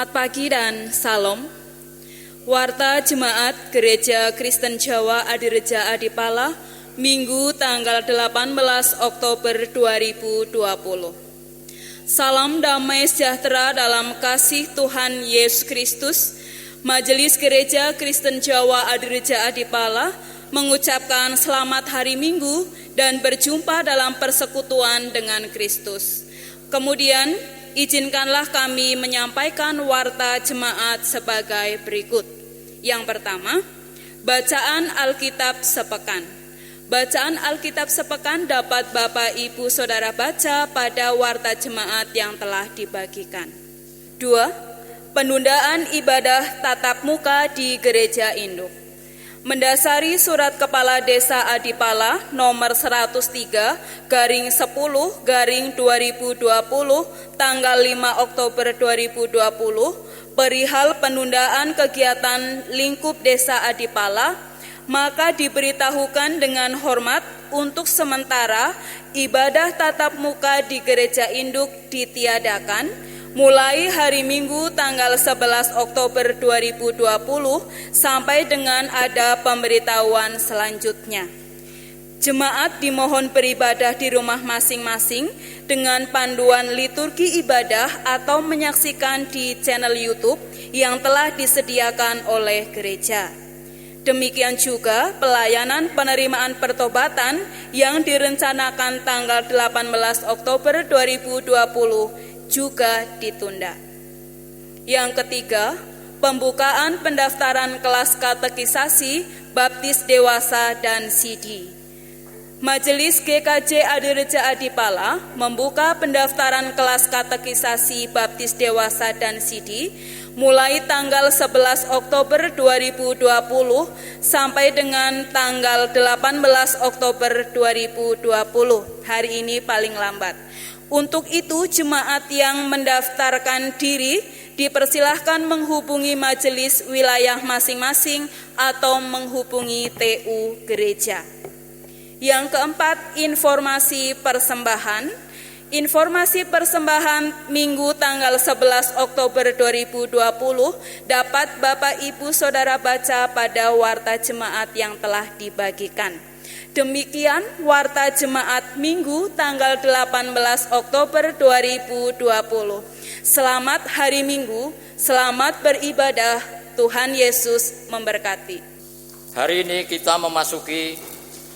Selamat pagi dan salam. Warta Jemaat Gereja Kristen Jawa Adireja Adipala, Minggu tanggal 18 Oktober 2020. Salam damai sejahtera dalam kasih Tuhan Yesus Kristus. Majelis Gereja Kristen Jawa Adireja Adipala mengucapkan selamat hari Minggu dan berjumpa dalam persekutuan dengan Kristus. Kemudian, izinkanlah kami menyampaikan warta jemaat sebagai berikut. Yang pertama, bacaan Alkitab sepekan. Bacaan Alkitab sepekan dapat Bapak Ibu Saudara baca pada warta jemaat yang telah dibagikan. 2. Penundaan ibadah tatap muka di Gereja Induk. Mendasari surat Kepala Desa Adipala nomor 103/10/2020 tanggal 5 Oktober 2020 perihal penundaan kegiatan lingkup Desa Adipala, maka diberitahukan dengan hormat untuk sementara ibadah tatap muka di Gereja Induk ditiadakan mulai hari Minggu tanggal 11 Oktober 2020 sampai dengan ada pemberitahuan selanjutnya. Jemaat dimohon beribadah di rumah masing-masing dengan panduan liturgi ibadah atau menyaksikan di channel YouTube yang telah disediakan oleh gereja. Demikian juga pelayanan penerimaan pertobatan yang direncanakan tanggal 18 Oktober 2020 juga ditunda. Yang ketiga, pembukaan pendaftaran kelas katekisasi, baptis dewasa dan CD. Majelis GKJ Adireja Adipala membuka pendaftaran kelas katekisasi, baptis dewasa dan CD mulai tanggal 11 Oktober 2020 sampai dengan tanggal 18 Oktober 2020. Hari ini paling lambat. Untuk itu, jemaat yang mendaftarkan diri dipersilahkan menghubungi majelis wilayah masing-masing atau menghubungi TU gereja. Yang keempat, informasi persembahan. Informasi persembahan Minggu tanggal 11 Oktober 2020 dapat Bapak Ibu Saudara baca pada warta jemaat yang telah dibagikan. Demikian warta jemaat Minggu tanggal 18 Oktober 2020. Selamat hari Minggu, selamat beribadah, Tuhan Yesus memberkati. Hari ini kita memasuki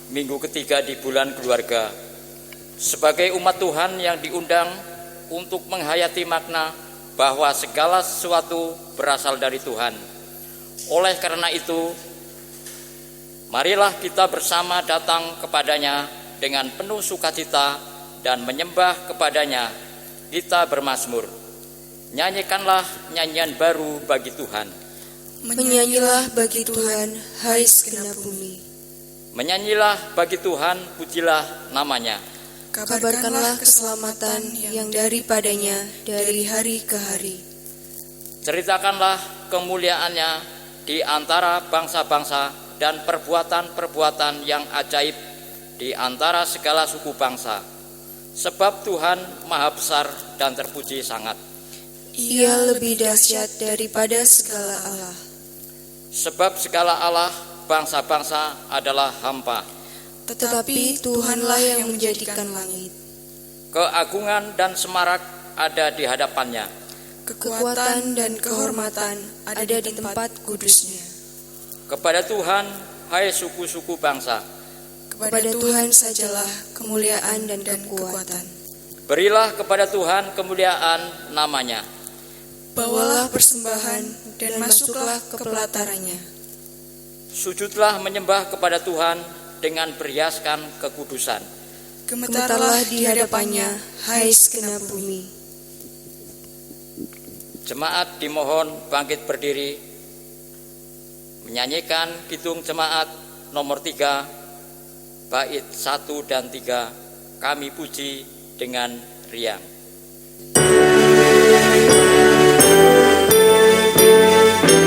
minggu ketiga di bulan keluarga. Sebagai umat Tuhan yang diundang untuk menghayati makna bahwa segala sesuatu berasal dari Tuhan. Oleh karena itu, marilah kita bersama datang kepadanya dengan penuh sukacita dan menyembah kepadanya. Kita bermazmur. Nyanyikanlah nyanyian baru bagi Tuhan. Menyanyilah bagi Tuhan, hai segenap bumi. Menyanyilah bagi Tuhan, pujilah namanya. Kabarkanlah keselamatan yang daripadanya dari hari ke hari. Ceritakanlah kemuliaannya di antara bangsa-bangsa dan perbuatan-perbuatan yang ajaib di antara segala suku bangsa. Sebab Tuhan maha besar dan terpuji sangat. Ia lebih dahsyat daripada segala Allah. Sebab segala Allah bangsa-bangsa adalah hampa. Tetapi Tuhanlah yang menjadikan langit. Keagungan dan semarak ada di hadapannya. Kekuatan dan kehormatan ada di tempat kudusnya. Kepada Tuhan, hai suku-suku bangsa. Kepada Tuhan sajalah kemuliaan dan kekuatan. Berilah kepada Tuhan kemuliaan namanya. Bawalah persembahan dan masuklah ke pelatarannya. Sujudlah menyembah kepada Tuhan dengan berhiaskan kekudusan. Gemetarlah di hadapannya, hai segenap bumi. Jemaat dimohon bangkit berdiri, menyanyikan kidung jemaat nomor 3, bait 1 dan 3, kami puji dengan riang. Kami puji dengan riang.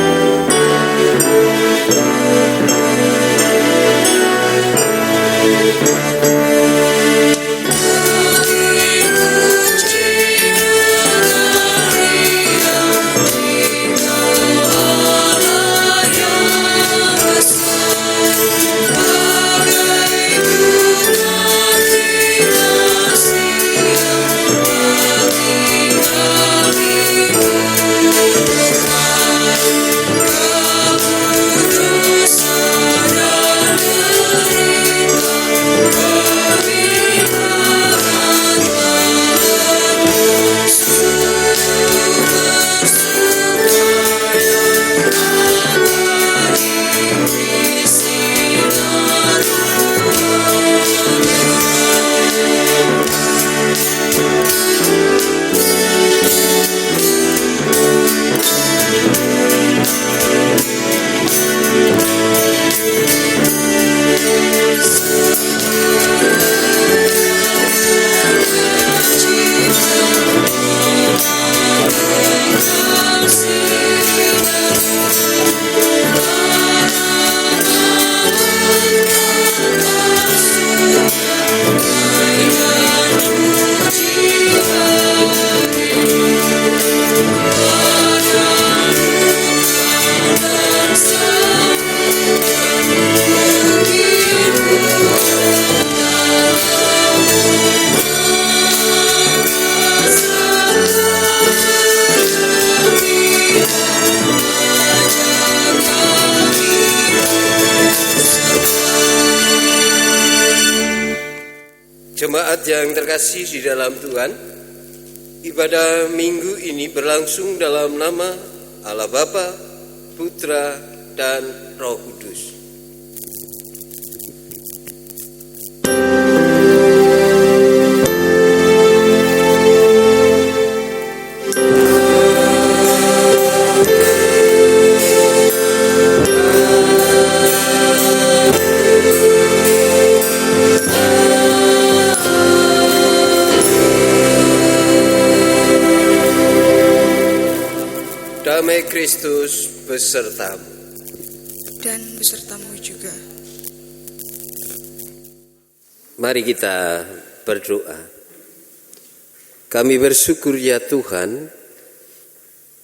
Jemaat yang terkasih di dalam Tuhan, ibadah minggu ini berlangsung dalam nama Allah Bapa, Putra, dan Roh Kudus. Damai Kristus besertamu. Dan besertamu juga. Mari kita berdoa. Kami bersyukur ya Tuhan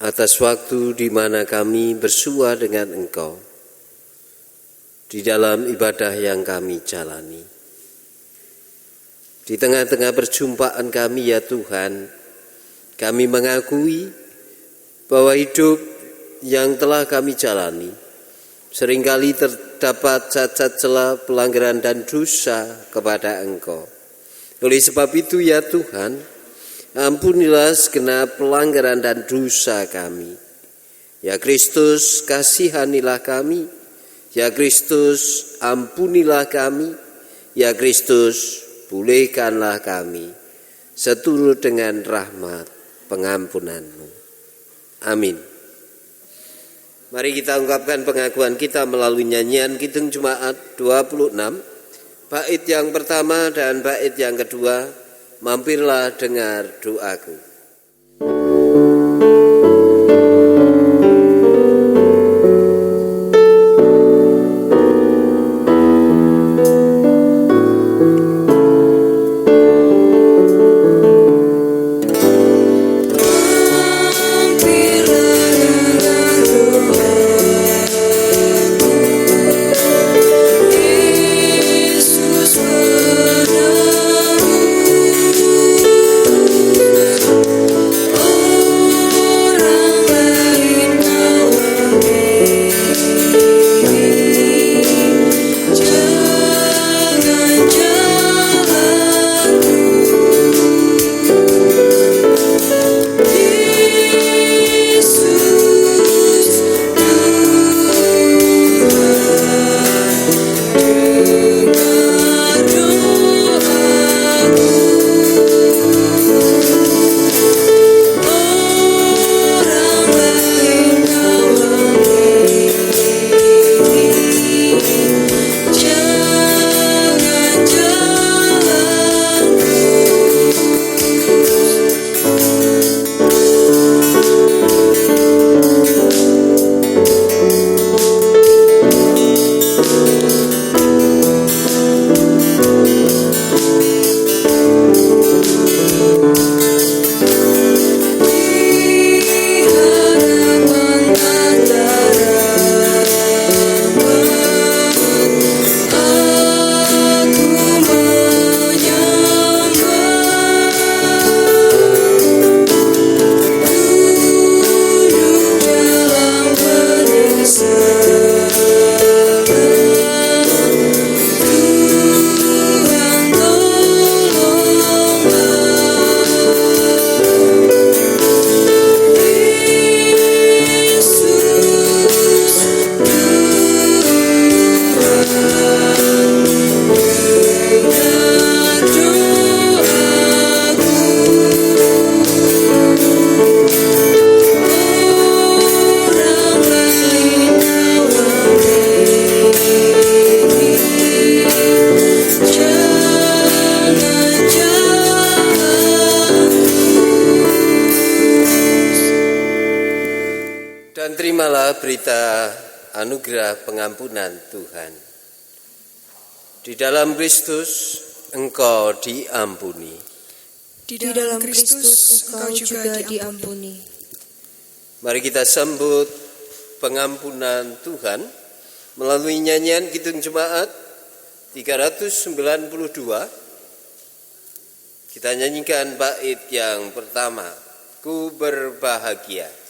atas waktu di mana kami bersua dengan Engkau di dalam ibadah yang kami jalani. Di tengah-tengah perjumpaan kami ya Tuhan, kami mengakui bahwa hidup yang telah kami jalani seringkali terdapat cacat celah, pelanggaran dan dosa kepada Engkau. Oleh sebab itu ya Tuhan, ampunilah segenap pelanggaran dan dosa kami. Ya Kristus, kasihanilah kami. Ya Kristus, ampunilah kami. Ya Kristus, pulihkanlah kami seturut dengan rahmat pengampunan-Mu. Amin. Mari kita ungkapkan pengakuan kita melalui nyanyian Kidung Jemaat 26, bait yang pertama dan bait yang kedua. Mampirlah dengar doaku. Terimalah berita anugerah pengampunan Tuhan. Di dalam Kristus engkau diampuni. Di dalam Kristus engkau juga diampuni. Mari kita sambut pengampunan Tuhan melalui nyanyian Kidung Jemaat 392. Kita nyanyikan bait yang pertama, Ku berbahagia.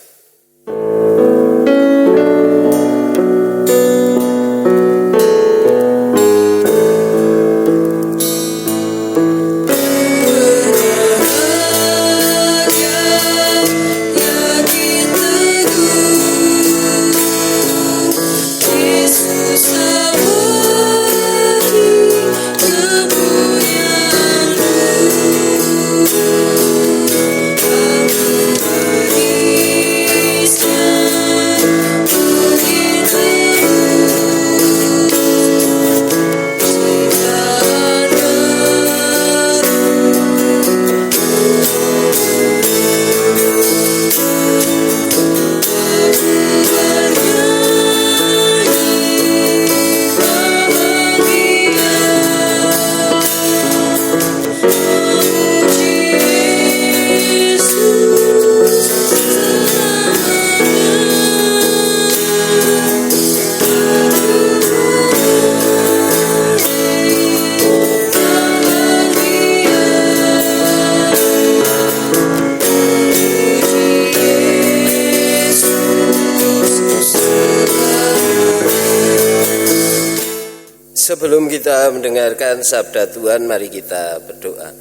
Sebelum kita mendengarkan sabda Tuhan, mari kita berdoa.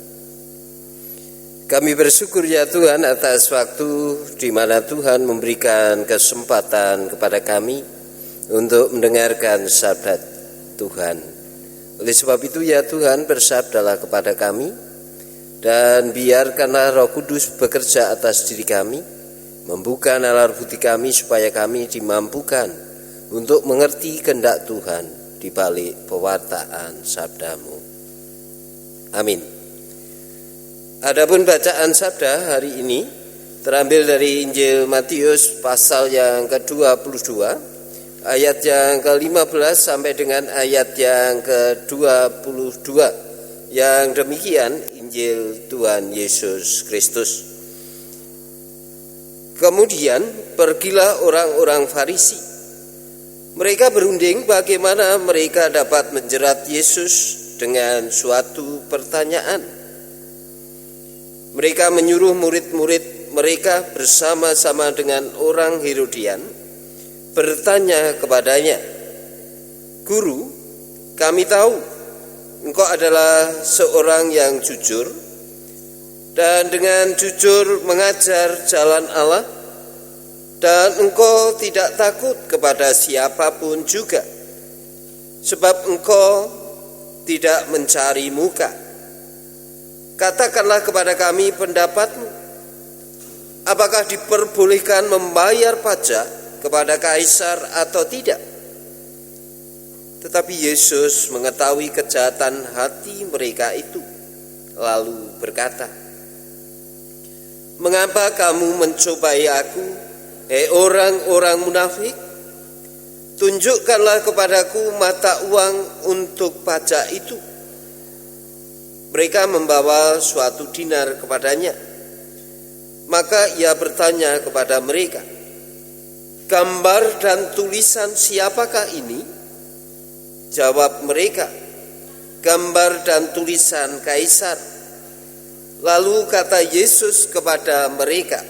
Kami bersyukur ya Tuhan atas waktu di mana Tuhan memberikan kesempatan kepada kami untuk mendengarkan sabda Tuhan. Oleh sebab itu ya Tuhan, bersabdalah kepada kami dan biarkanlah Roh Kudus bekerja atas diri kami, membuka nalar budi kami supaya kami dimampukan untuk mengerti kehendak Tuhan di balik pewartaan sabdamu. Amin. Adapun bacaan sabda hari ini terambil dari Injil Matius pasal yang ke-22 ayat yang ke-15 sampai dengan ayat yang ke-22. Yang demikian Injil Tuhan Yesus Kristus. Kemudian pergilah orang-orang Farisi. Mereka berunding bagaimana mereka dapat menjerat Yesus dengan suatu pertanyaan. Mereka menyuruh murid-murid mereka bersama-sama dengan orang Herodian bertanya kepadanya, "Guru, kami tahu engkau adalah seorang yang jujur dan dengan jujur mengajar jalan Allah, dan engkau tidak takut kepada siapapun juga, sebab engkau tidak mencari muka. Katakanlah kepada kami pendapatmu. Apakah diperbolehkan membayar pajak kepada kaisar atau tidak?" Tetapi Yesus mengetahui kejahatan hati mereka itu, lalu berkata, "Mengapa kamu mencobai aku, orang-orang munafik? Tunjukkanlah kepadaku mata uang untuk pajak itu." Mereka membawa suatu dinar kepadanya. Maka ia bertanya kepada mereka, "Gambar dan tulisan siapakah ini?" Jawab mereka, "Gambar dan tulisan kaisar." Lalu kata Yesus kepada mereka,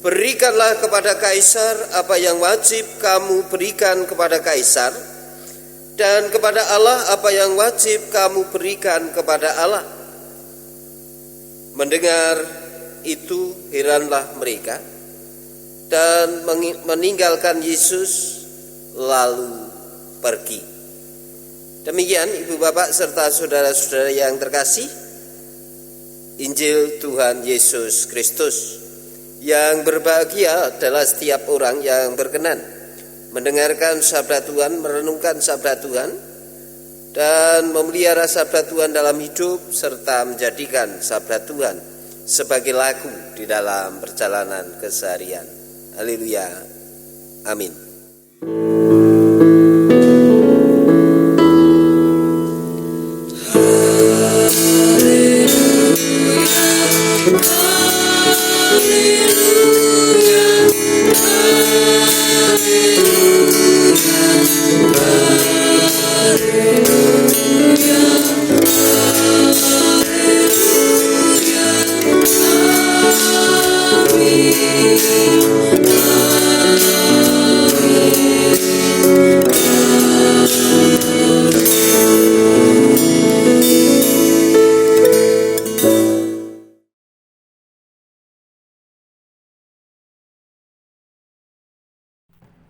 "Berikanlah kepada kaisar apa yang wajib kamu berikan kepada kaisar, dan kepada Allah apa yang wajib kamu berikan kepada Allah." Mendengar itu heranlah mereka dan meninggalkan Yesus lalu pergi. Demikian Ibu Bapak serta saudara-saudara yang terkasih, Injil Tuhan Yesus Kristus. Yang berbahagia adalah setiap orang yang berkenan mendengarkan sabda Tuhan, merenungkan sabda Tuhan, dan memelihara sabda Tuhan dalam hidup, serta menjadikan sabda Tuhan sebagai lagu di dalam perjalanan keseharian. Haleluya. Amin.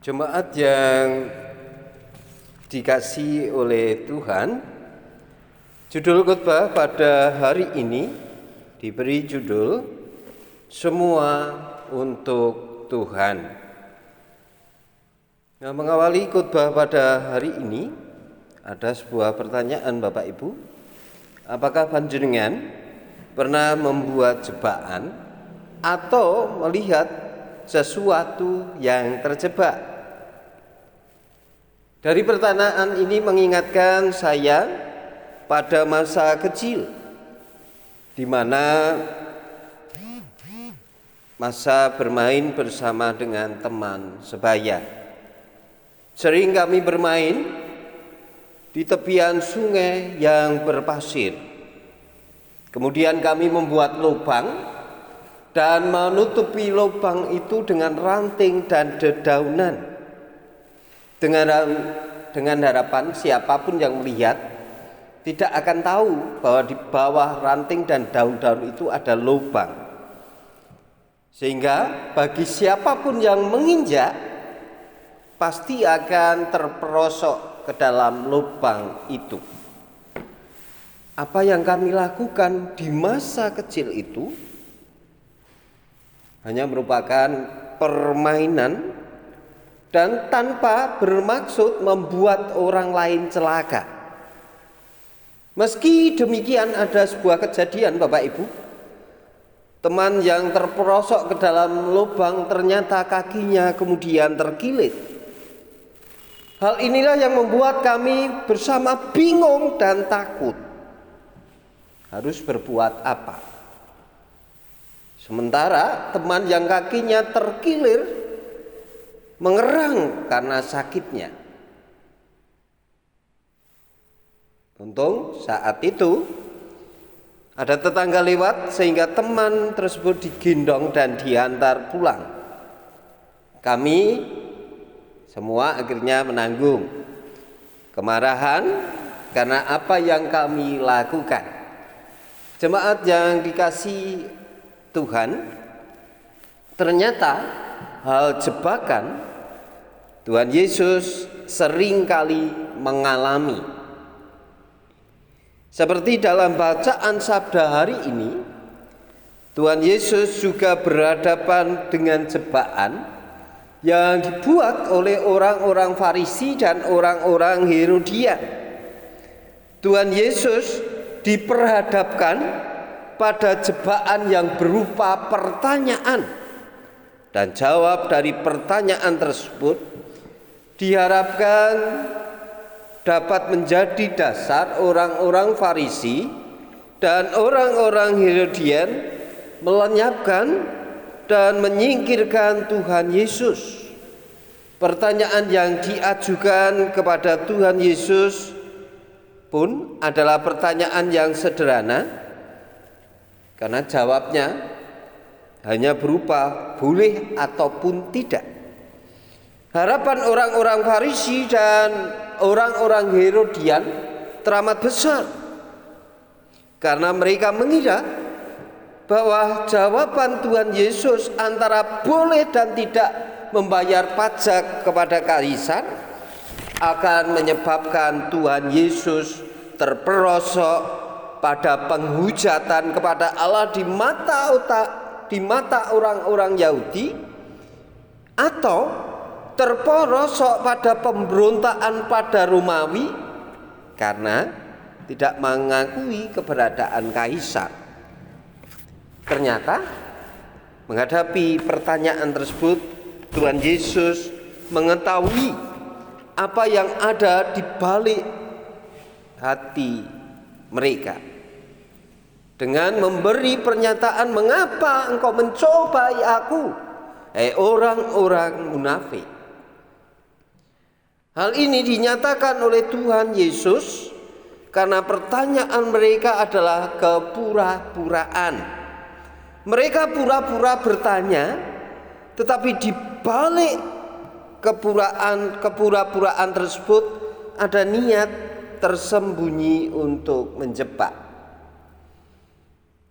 Jemaat yang dikasihi oleh Tuhan, judul khotbah pada hari ini diberi judul "Semua untuk Tuhan". Nah, mengawali khotbah pada hari ini ada sebuah pertanyaan Bapak Ibu. Apakah panjenengan pernah membuat jebakan atau melihat sesuatu yang terjebak? Dari pertanyaan ini mengingatkan saya pada masa kecil, di mana masa bermain bersama dengan teman sebaya. Sering kami bermain di tepian sungai yang berpasir. Kemudian kami membuat lubang dan menutupi lubang itu dengan ranting dan dedaunan. Dengan dengan harapan siapapun yang melihat tidak akan tahu bahwa di bawah ranting dan daun-daun itu ada lubang. Sehingga bagi siapapun yang menginjak pasti akan terperosok ke dalam lubang itu. Apa yang kami lakukan di masa kecil itu hanya merupakan permainan dan tanpa bermaksud membuat orang lain celaka. Meski demikian ada sebuah kejadian Bapak Ibu. Teman yang terperosok ke dalam lubang ternyata kakinya kemudian terkilit. Hal inilah yang membuat kami bersama bingung dan takut. Harus berbuat apa? Sementara teman yang kakinya terkilir mengerang karena sakitnya. Untung saat itu ada tetangga lewat sehingga teman tersebut digendong dan diantar pulang. Kami semua akhirnya menanggung kemarahan karena apa yang kami lakukan. Jemaat yang dikasihi Tuhan, ternyata hal jebakan Tuhan Yesus seringkali mengalami. Seperti dalam bacaan sabda hari ini, Tuhan Yesus juga berhadapan dengan jebakan yang dibuat oleh orang-orang Farisi dan orang-orang Herodian. Tuhan Yesus diperhadapkan pada jebakan yang berupa pertanyaan, dan jawab dari pertanyaan tersebut diharapkan dapat menjadi dasar orang-orang Farisi dan orang-orang Herodian melenyapkan dan menyingkirkan Tuhan Yesus. Pertanyaan yang diajukan kepada Tuhan Yesus pun adalah pertanyaan yang sederhana, karena jawabnya hanya berupa boleh ataupun tidak. Harapan orang-orang Farisi dan orang-orang Herodian teramat besar, karena mereka mengira bahwa jawaban Tuhan Yesus antara boleh dan tidak membayar pajak kepada kaisar akan menyebabkan Tuhan Yesus terperosok pada penghujatan kepada Allah di mata orang-orang Yahudi, atau terperosok pada pemberontakan pada Romawi karena tidak mengakui keberadaan kaisar. Ternyata menghadapi pertanyaan tersebut, Tuhan Yesus mengetahui apa yang ada di balik hati mereka. Dengan memberi pernyataan, mengapa engkau mencobai aku, orang-orang munafik. Hal ini dinyatakan oleh Tuhan Yesus karena pertanyaan mereka adalah kepura-puraan. Mereka pura-pura bertanya, tetapi di balik kepura-puraan tersebut ada niat tersembunyi untuk menjebak.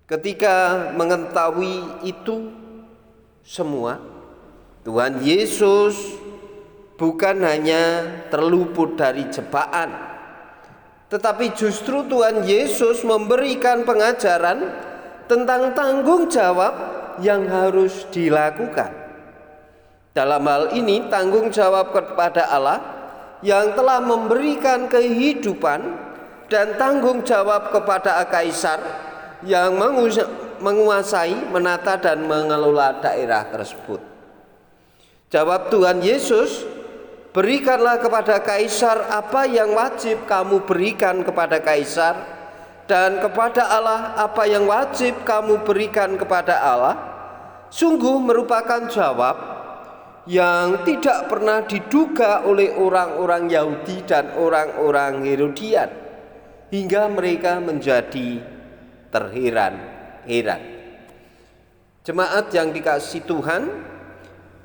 Ketika mengetahui itu semua, Tuhan Yesus bukan hanya terluput dari jebakan, tetapi justru Tuhan Yesus memberikan pengajaran tentang tanggung jawab yang harus dilakukan. Dalam hal ini tanggung jawab kepada Allah yang telah memberikan kehidupan, dan tanggung jawab kepada kaisar yang menguasai, menata dan mengelola daerah tersebut. Jawab Tuhan Yesus, berikanlah kepada kaisar apa yang wajib kamu berikan kepada kaisar, dan kepada Allah apa yang wajib kamu berikan kepada Allah. Sungguh merupakan jawab yang tidak pernah diduga oleh orang-orang Yahudi dan orang-orang Herodian, hingga mereka menjadi terheran-heran. Jemaat yang dikasihi Tuhan,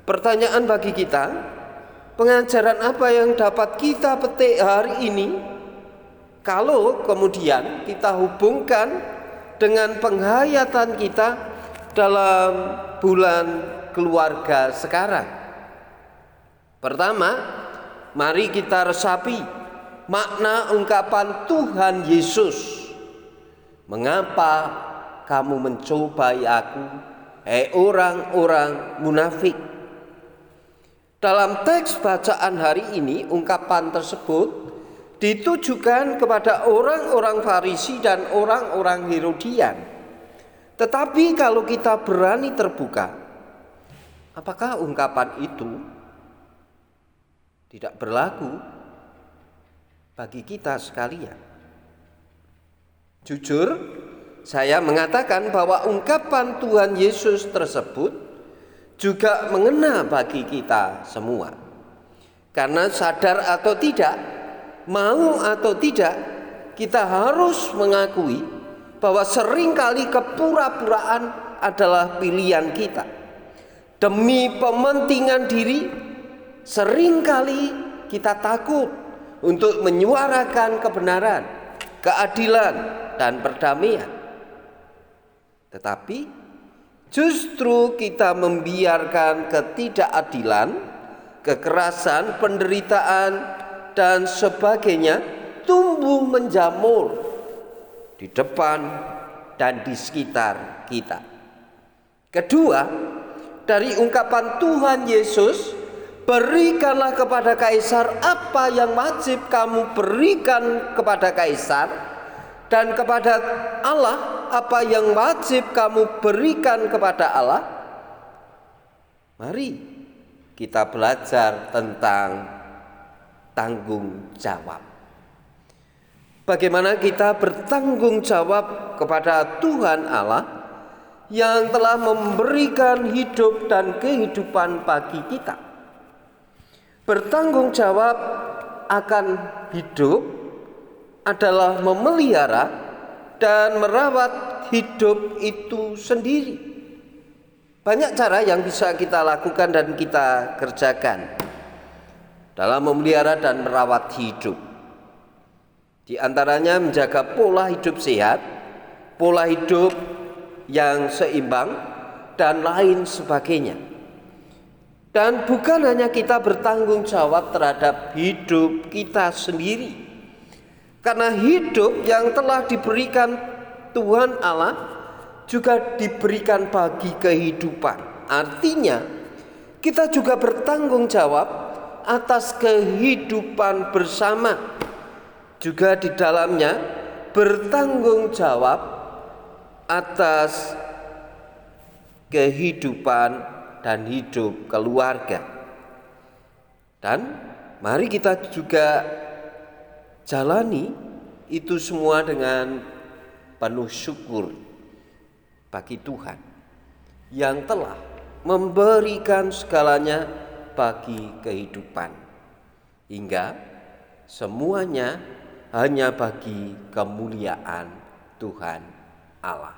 pertanyaan bagi kita, pengajaran apa yang dapat kita petik hari ini kalau kemudian kita hubungkan dengan penghayatan kita dalam bulan keluarga sekarang? Pertama, mari kita resapi makna ungkapan Tuhan Yesus. Mengapa kamu mencobai aku, hei orang-orang munafik? Dalam teks bacaan hari ini, ungkapan tersebut ditujukan kepada orang-orang Farisi dan orang-orang Herodian. Tetapi kalau kita berani terbuka, apakah ungkapan itu tidak berlaku bagi kita sekalian? Jujur, saya mengatakan bahwa ungkapan Tuhan Yesus tersebut juga mengena bagi kita semua. Karena sadar atau tidak, mau atau tidak, kita harus mengakui bahwa seringkali kepura-puraan adalah pilihan kita. Demi kepentingan diri, seringkali kita takut untuk menyuarakan kebenaran, keadilan, dan perdamaian. Tetapi justru kita membiarkan ketidakadilan, kekerasan, penderitaan, dan sebagainya tumbuh menjamur di depan dan di sekitar kita. Kedua, dari ungkapan Tuhan Yesus, berikanlah kepada kaisar apa yang wajib kamu berikan kepada kaisar, dan kepada Allah apa yang wajib kamu berikan kepada Allah. Mari kita belajar tentang tanggung jawab. Bagaimana kita bertanggung jawab kepada Tuhan Allah yang telah memberikan hidup dan kehidupan bagi kita. Bertanggung jawab akan hidup adalah memelihara dan merawat hidup itu sendiri. Banyak cara yang bisa kita lakukan dan kita kerjakan dalam memelihara dan merawat hidup. Di antaranya menjaga pola hidup sehat, pola hidup yang seimbang, dan lain sebagainya. Dan bukan hanya kita bertanggung jawab terhadap hidup kita sendiri, karena hidup yang telah diberikan Tuhan Allah juga diberikan bagi kehidupan. Artinya kita juga bertanggung jawab atas kehidupan bersama. Juga di dalamnya bertanggung jawab atas kehidupan dan hidup keluarga. Dan mari kita juga jalani itu semua dengan penuh syukur bagi Tuhan yang telah memberikan segalanya bagi kehidupan, hingga semuanya hanya bagi kemuliaan Tuhan Allah.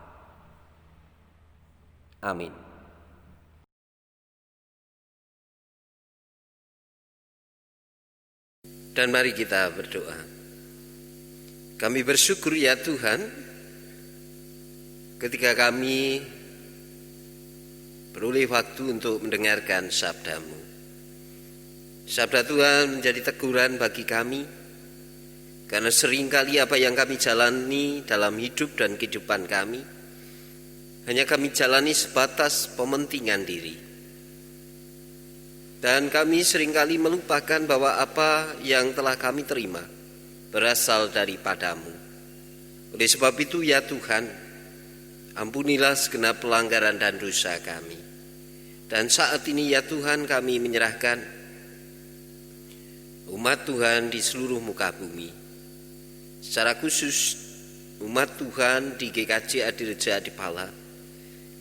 Amin. Dan mari kita berdoa. Kami bersyukur ya Tuhan, ketika kami beroleh waktu untuk mendengarkan sabda-Mu. Sabda Tuhan menjadi teguran bagi kami, karena seringkali apa yang kami jalani dalam hidup dan kehidupan kami, hanya kami jalani sebatas pementingan diri. Dan kami seringkali melupakan bahwa apa yang telah kami terima berasal daripada-Mu. Oleh sebab itu ya Tuhan, ampunilah segenap pelanggaran dan dosa kami. Dan saat ini ya Tuhan, kami menyerahkan umat Tuhan di seluruh muka bumi, secara khusus umat Tuhan di GKJ Adireja Adipala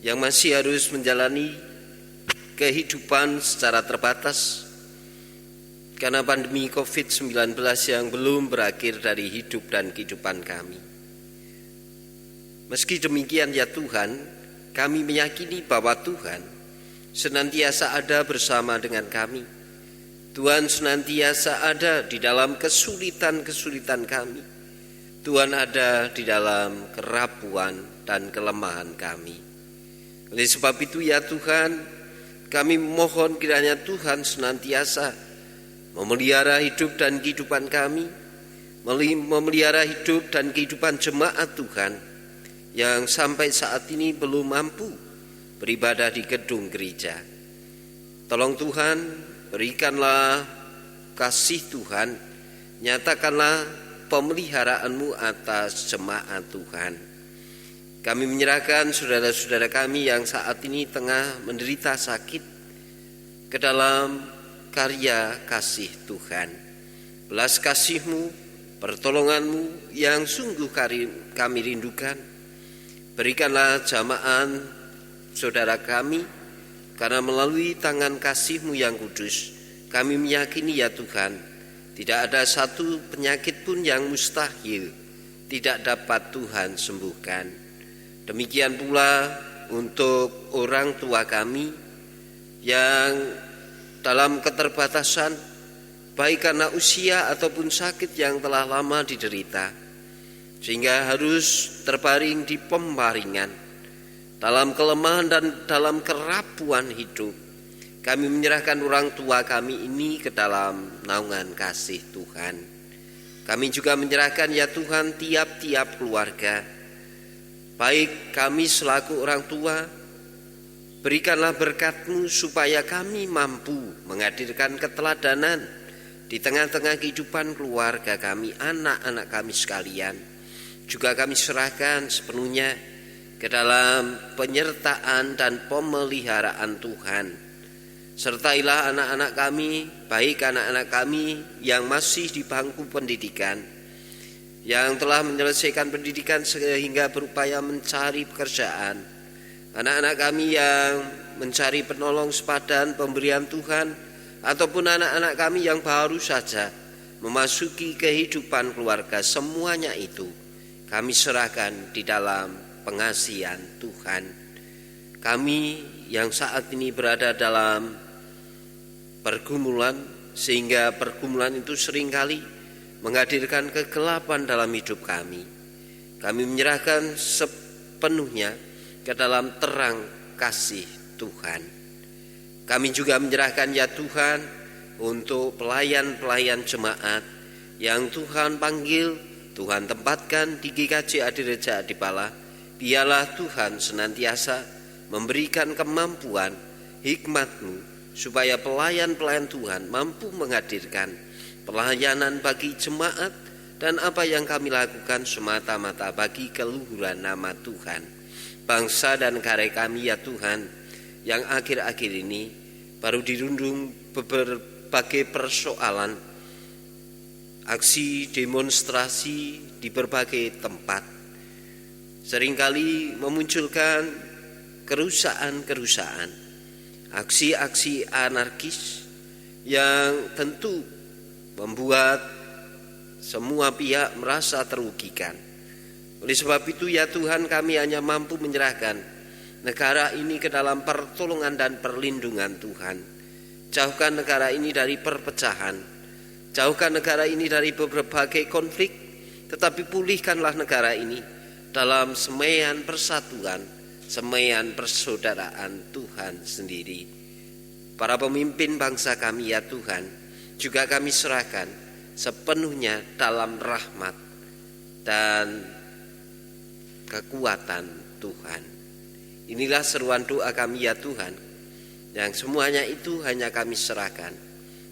yang masih harus menjalani kehidupan secara terbatas karena pandemi COVID-19 yang belum berakhir dari hidup dan kehidupan kami. Meski demikian ya Tuhan, kami meyakini bahwa Tuhan senantiasa ada bersama dengan kami. Tuhan senantiasa ada di dalam kesulitan-kesulitan kami. Tuhan ada di dalam kerapuan dan kelemahan kami. Oleh sebab itu ya Tuhan, kami mohon kiranya Tuhan senantiasa memelihara hidup dan kehidupan kami, memelihara hidup dan kehidupan jemaat Tuhan yang sampai saat ini belum mampu beribadah di gedung gereja. Tolong Tuhan, berikanlah kasih Tuhan, nyatakanlah pemeliharaanmu atas jemaat Tuhan. Kami menyerahkan saudara-saudara kami yang saat ini tengah menderita sakit ke dalam karya kasih Tuhan. Belas kasih-Mu, pertolongan-Mu yang sungguh kami rindukan. Berikanlah jamaah saudara kami, karena melalui tangan kasih-Mu yang kudus, kami meyakini ya Tuhan, tidak ada satu penyakit pun yang mustahil tidak dapat Tuhan sembuhkan. Demikian pula untuk orang tua kami yang dalam keterbatasan, baik karena usia ataupun sakit yang telah lama diderita, sehingga harus terbaring di pembaringan, dalam kelemahan dan dalam kerapuan hidup. Kami menyerahkan orang tua kami ini ke dalam naungan kasih Tuhan. Kami juga menyerahkan ya Tuhan tiap-tiap keluarga, baik kami selaku orang tua, berikanlah berkat-Mu supaya kami mampu menghadirkan keteladanan di tengah-tengah kehidupan keluarga kami, anak-anak kami sekalian. Juga kami serahkan sepenuhnya ke dalam penyertaan dan pemeliharaan Tuhan. Sertailah anak-anak kami, baik anak-anak kami yang masih di bangku pendidikan, yang telah menyelesaikan pendidikan sehingga berupaya mencari pekerjaan, anak-anak kami yang mencari penolong sepadan pemberian Tuhan, ataupun anak-anak kami yang baru saja memasuki kehidupan keluarga, semuanya itu kami serahkan di dalam pengasihan Tuhan. Kami yang saat ini berada dalam pergumulan, sehingga pergumulan itu seringkali menghadirkan kegelapan dalam hidup kami. Kami menyerahkan sepenuhnya ke dalam terang kasih Tuhan. Kami juga menyerahkan ya Tuhan untuk pelayan-pelayan jemaat yang Tuhan panggil, Tuhan tempatkan di GKJ Adireja Adipala. Biarlah Tuhan senantiasa memberikan kemampuan, hikmat-Mu, supaya pelayan-pelayan Tuhan mampu menghadirkan pelayanan bagi jemaat, dan apa yang kami lakukan semata-mata bagi keluhuran nama Tuhan. Bangsa dan negara kami ya Tuhan, yang akhir-akhir ini baru dirundung berbagai persoalan, aksi demonstrasi di berbagai tempat, seringkali memunculkan kerusakan, aksi-aksi anarkis yang tentu membuat semua pihak merasa terugikan. Oleh sebab itu ya Tuhan, kami hanya mampu menyerahkan negara ini ke dalam pertolongan dan perlindungan Tuhan. Jauhkan negara ini dari perpecahan, jauhkan negara ini dari berbagai konflik, tetapi pulihkanlah negara ini dalam semaian persatuan, semaian persaudaraan Tuhan sendiri. Para pemimpin bangsa kami ya Tuhan, juga kami serahkan sepenuhnya dalam rahmat dan kekuatan Tuhan. Inilah seruan doa kami ya Tuhan, yang semuanya itu hanya kami serahkan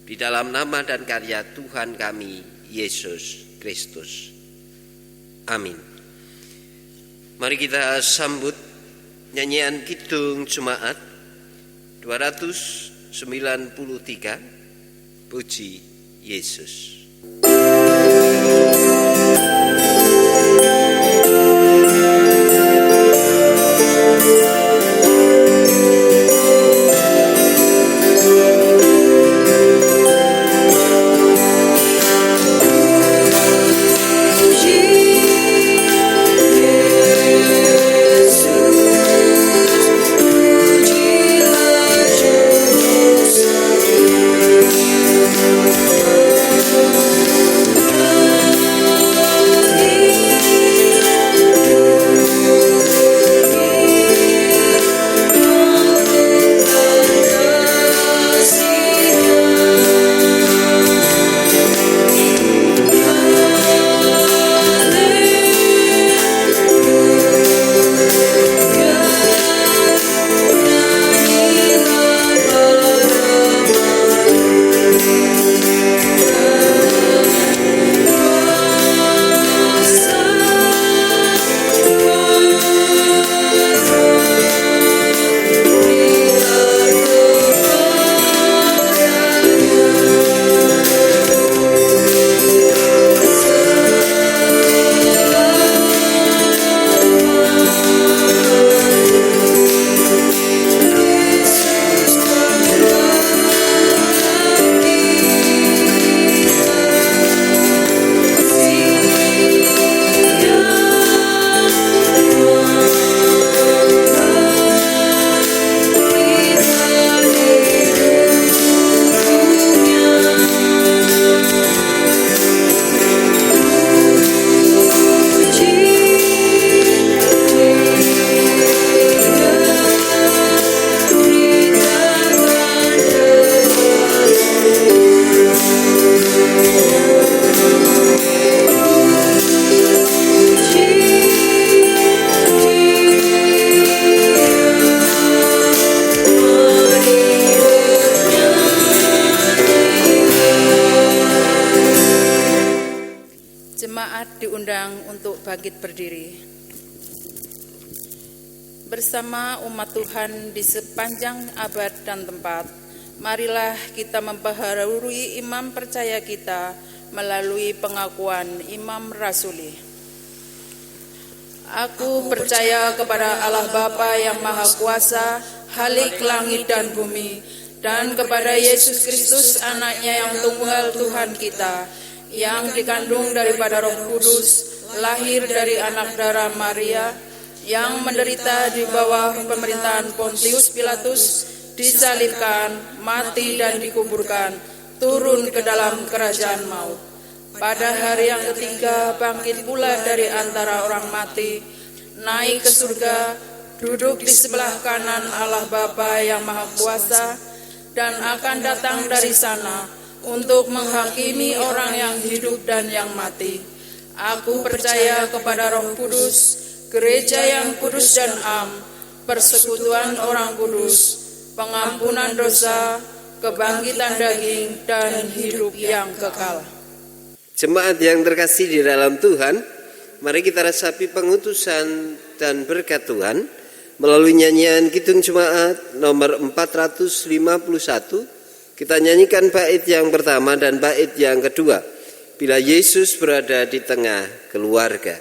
di dalam nama dan karya Tuhan kami, Yesus Kristus. Amin. Mari kita sambut nyanyian Kidung Jemaat 293, Puji Yesus. diundang untuk bangkit berdiri. Bersama umat Tuhan di sepanjang abad dan tempat, marilah kita membaharui imam percaya kita melalui pengakuan imam rasuli. Aku percaya kepada Allah Bapa yang Maha Kuasa, Khalik langit dan bumi, dan kepada Yesus Kristus anaknya yang tunggal Tuhan kita, yang dikandung daripada Roh Kudus, lahir dari anak darah Maria, yang menderita di bawah pemerintahan Pontius Pilatus, disalibkan, mati dan dikuburkan, turun ke dalam kerajaan maut. Pada hari yang ketiga bangkit pula dari antara orang mati, naik ke surga, duduk di sebelah kanan Allah Bapa yang Maha Kuasa, dan akan datang dari sana untuk menghakimi orang yang hidup dan yang mati. Aku percaya kepada Roh Kudus, gereja yang kudus dan am, persekutuan orang kudus, pengampunan dosa, kebangkitan daging, dan hidup yang kekal. Jemaat yang terkasih di dalam Tuhan, mari kita resapi pengutusan dan berkat Tuhan melalui nyanyian Kidung Jemaat nomor 451. Kita nyanyikan bait yang pertama dan bait yang kedua, Bila Yesus berada di tengah keluarga.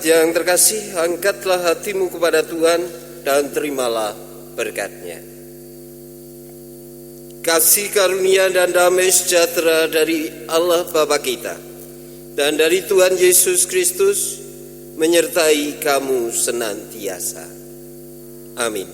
Yang terkasih, angkatlah hatimu kepada Tuhan dan terimalah berkat-Nya. Kasih karunia dan damai sejahtera dari Allah Bapa kita dan dari Tuhan Yesus Kristus menyertai kamu senantiasa. Amin.